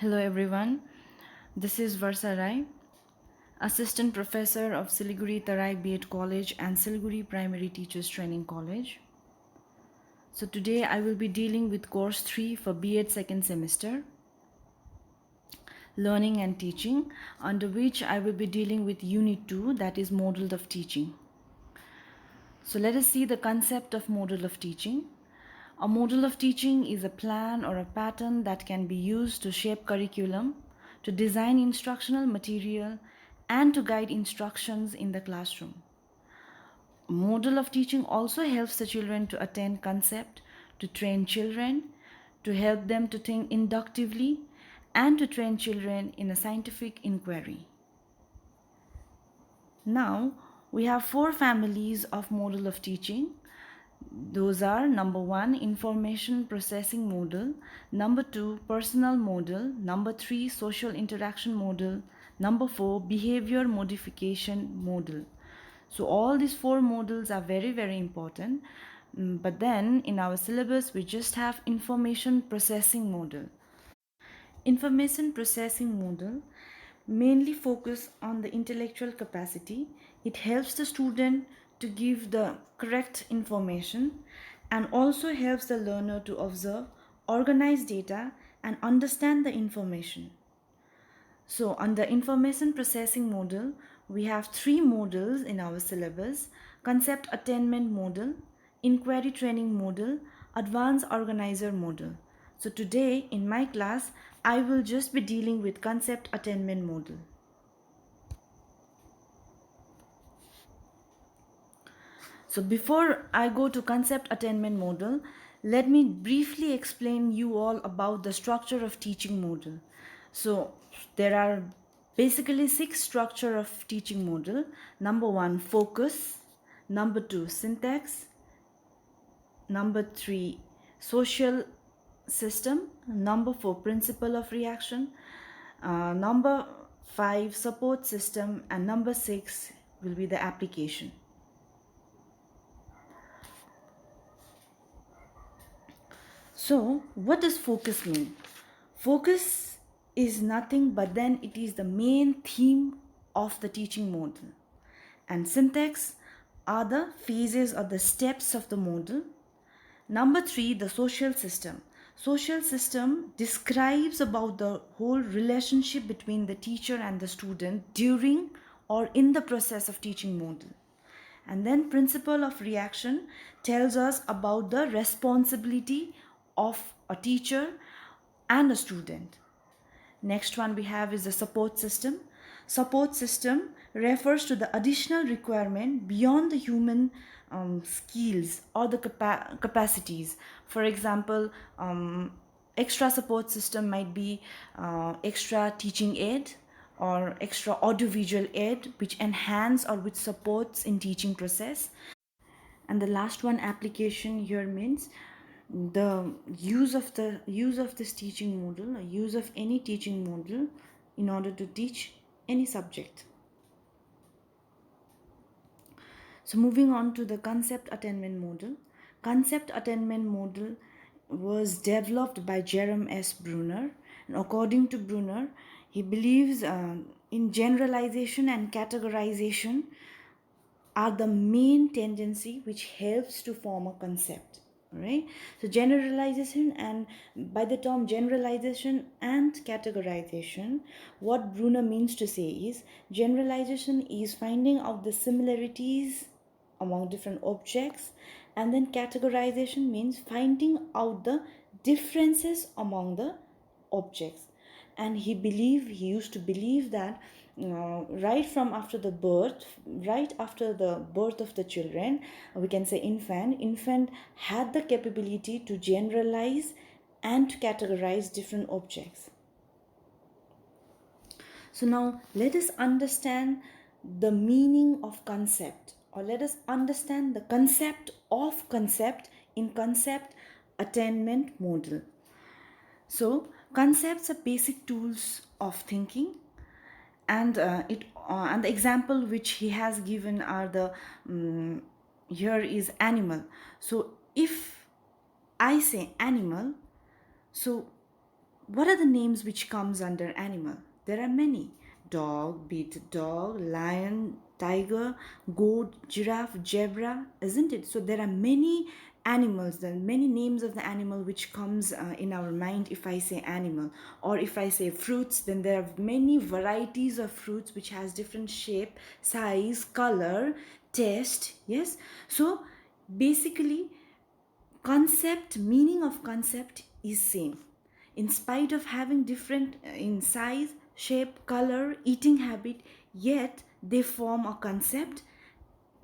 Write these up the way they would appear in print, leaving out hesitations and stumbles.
Hello everyone, this is Varsa Rai, Assistant Professor of Siliguri TERAI B.Ed College and Siliguri Primary Teachers Training College. So today I will be dealing with course 3 for B.Ed second semester, Learning and Teaching, under which I will be dealing with Unit 2, that is Model of Teaching. So let us see the concept of model of teaching. A model of teaching is a plan or a pattern that can be used to shape curriculum, to design instructional material, and to guide instructions in the classroom. Model of teaching also helps the children to attain concept, to train children, to help them to think inductively, and to train children in a scientific inquiry. Now, we have 4 families of model of teaching. Those are number 1, information processing model, number 2, personal model, number 3, social interaction model, number 4, behavior modification model. So all these 4 models are very important. But then in our syllabus we just have information processing model. Information processing model mainly focus on the intellectual capacity. It helps the student to give the correct information and also helps the learner to observe, organize data and understand the information. So under information processing model, we have 3 models in our syllabus: concept attainment model, inquiry training model, advanced organizer model. So today in my class, I will just be dealing with concept attainment model. So before I go to concept attainment model, let me briefly explain you all about the structure of teaching model. So there are basically 6 structure of teaching model. Number 1, focus. Number 2, syntax. Number 3, social system. Number 4, principle of reaction. Number 5, support system. And number 6 will be the application. So, what does focus mean? Focus is nothing but then it is the main theme of the teaching model. And syntax are the phases or the steps of the model. Number 3, the social system. Social system describes about the whole relationship between the teacher and the student during or in the process of teaching model. And then principle of reaction tells us about the responsibility of a teacher and a student. Next one we have is the support system. Support system refers to the additional requirement beyond the human skills or the capacities. For example, extra support system might be extra teaching aid or extra audiovisual aid which enhance or which supports in teaching process. And the last one, application, here means the use of this teaching model, or use of any teaching model in order to teach any subject. So moving on to the concept attainment model. Concept attainment model was developed by Jerome S. Bruner, and according to Bruner, he believes in generalization and categorization are the main tendency which helps to form a concept. Right? So generalization, and by the term generalization and categorization, what Bruner means to say is generalization is finding out the similarities among different objects, and then categorization means finding out the differences among the objects. And he used to believe that right after the birth of the children, we can say infant had the capability to generalize and to categorize different objects. So now let us understand the meaning of concept, or let us understand the concept of concept in concept attainment model. So concepts are basic tools of thinking, and and the example which he has given are the here is animal. So if I say animal, so what are the names which comes under animal? There are many. Dog, be it dog, lion, tiger, goat, giraffe, zebra, isn't it? So there are many animals, there are many names of the animal which comes in our mind if I say animal. Or if I say fruits, then there are many varieties of fruits which has different shape, size, color, taste. Yes. So basically, concept, meaning of concept is same in spite of having different in size, shape, color, eating habit, yet they form a concept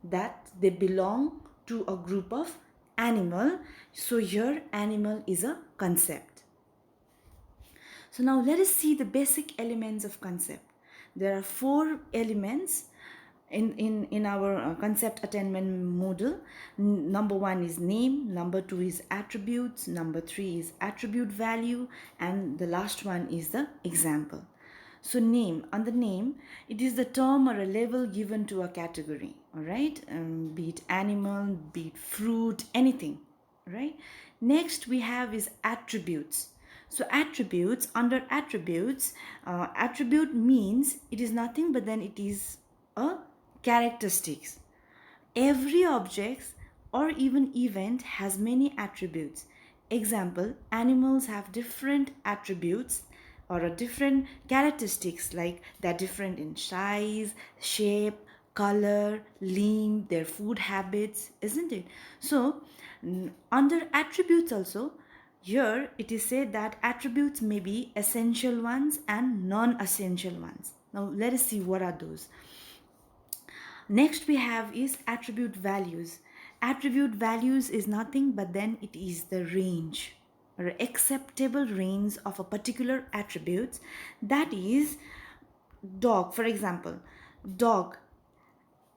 that they belong to a group of animal. So here animal is a concept. So now let us see the basic elements of concept. There are 4 elements in our concept attainment model. Number 1 is name, number 2 is attributes, number 3 is attribute value, and the last one is the example. So name, under name, it is the term or a label given to a category, all right? Be it animal, be it fruit, anything, right? Next we have is attributes. So attributes, under attributes, attribute means it is nothing but then it is a characteristics. Every object or even event has many attributes. Example, animals have different attributes or a different characteristics, like they're different in size, shape, color, limb, their food habits, isn't it? So under attributes also, here it is said that attributes may be essential ones and non-essential ones. Now let us see what are those. Next we have is attribute values. Attribute values is nothing but then it is the range or acceptable range of a particular attributes. That is, dog, for example, dog.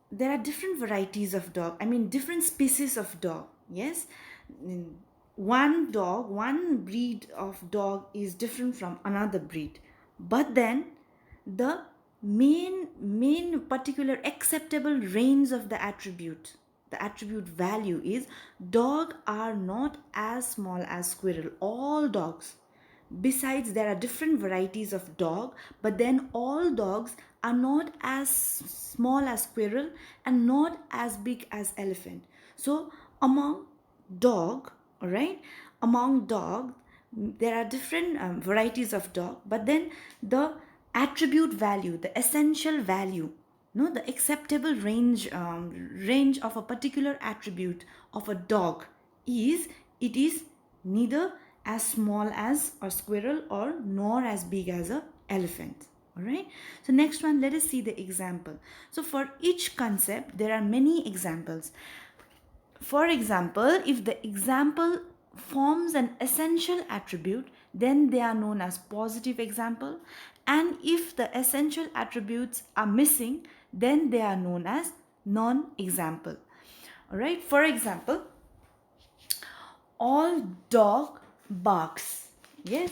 There are different varieties of dog. I mean different species of dog. Yes. One dog, one breed of dog is different from another breed. But then the main particular acceptable range of the attribute value is dog are not as small as squirrel. All dogs, besides there are different varieties of dog, but then all dogs are not as small as squirrel and not as big as elephant. So among dog, all right, among dog there are different varieties of dog, but then the attribute value, the essential value, no, the acceptable range of a particular attribute of a dog is, it is neither as small as a squirrel or nor as big as a elephant. All right. So next one, let us see the example. So for each concept there are many examples. For example, if the example forms an essential attribute, then they are known as positive example, and if the essential attributes are missing, then they are known as non-example. All right. For example, all dog barks. Yes.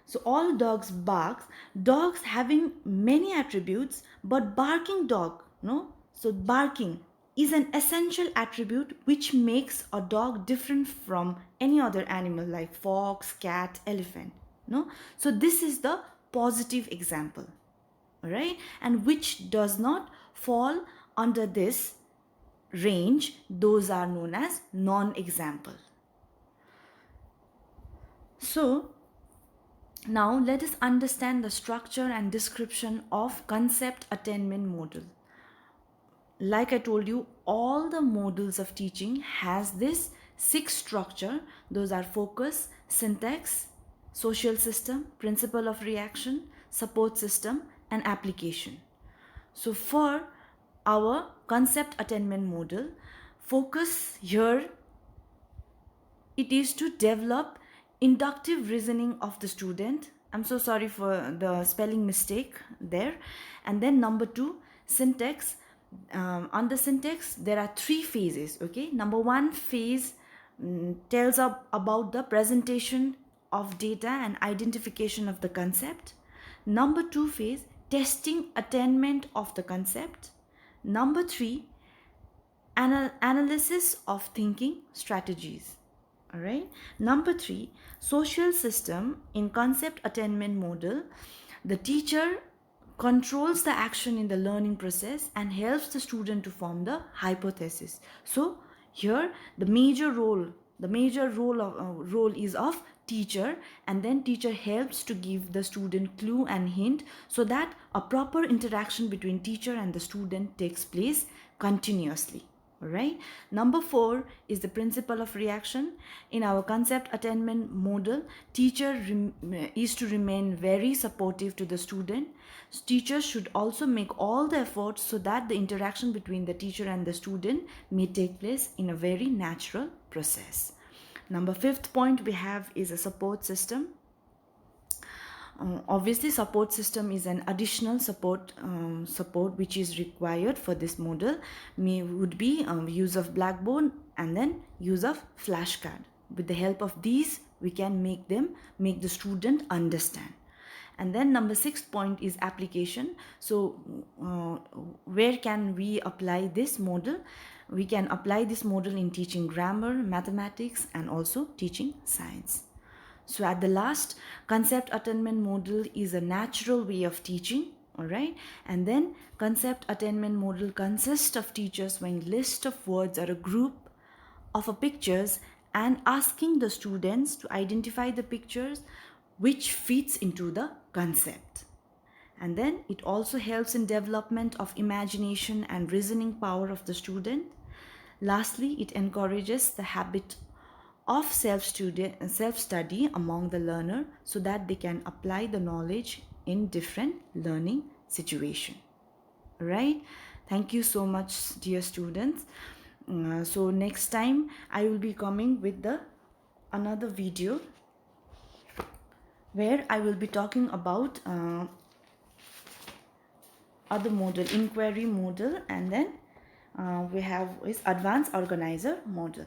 So all dogs barks. Dogs having many attributes, but barking dog, no. So barking is an essential attribute which makes a dog different from any other animal like fox, cat, elephant. No. So this is the positive example. All right. And which does not fall under this range, those are known as non-example. So now let us understand the structure and description of concept attainment model. Like I told you, all the models of teaching has this 6 structure. Those are focus, syntax, social system, principle of reaction, support system, and application. So for our concept attainment model, focus here, it is to develop inductive reasoning of the student. I'm so sorry for the spelling mistake there. And then number 2, syntax. On the syntax there are 3 phases. Okay, number 1 phase tells about the presentation of data and identification of the concept. Number 2 phase, testing attainment of the concept. Number 3, analysis of thinking strategies. All right. Number 3, social system. In concept attainment model, the teacher controls the action in the learning process and helps the student to form the hypothesis. So here the major role is of teacher, and then teacher helps to give the student clue and hint so that a proper interaction between teacher and the student takes place continuously. All right. Number 4 is the principle of reaction. In our concept attainment model, teacher is to remain very supportive to the student. Teachers should also make all the efforts so that the interaction between the teacher and the student may take place in a very natural process. Number 5th point we have is a support system. Obviously, support system is an additional support which is required for this model. Would be use of blackboard and then use of flashcard. With the help of these, we can make the student understand. And then number 6th point is application. So where can we apply this model? We can apply this model in teaching grammar, mathematics, and also teaching science. So at the last, concept attainment model is a natural way of teaching, all right? And then concept attainment model consists of teachers when list of words or a group of pictures and asking the students to identify the pictures which fits into the concept. And then it also helps in development of imagination and reasoning power of the student. Lastly, it encourages the habit of self-study among the learner so that they can apply the knowledge in different learning situation. Right? Thank you so much, dear students. So next time I will be coming with another video where I will be talking about other model, inquiry model, and then we have is advanced organizer model.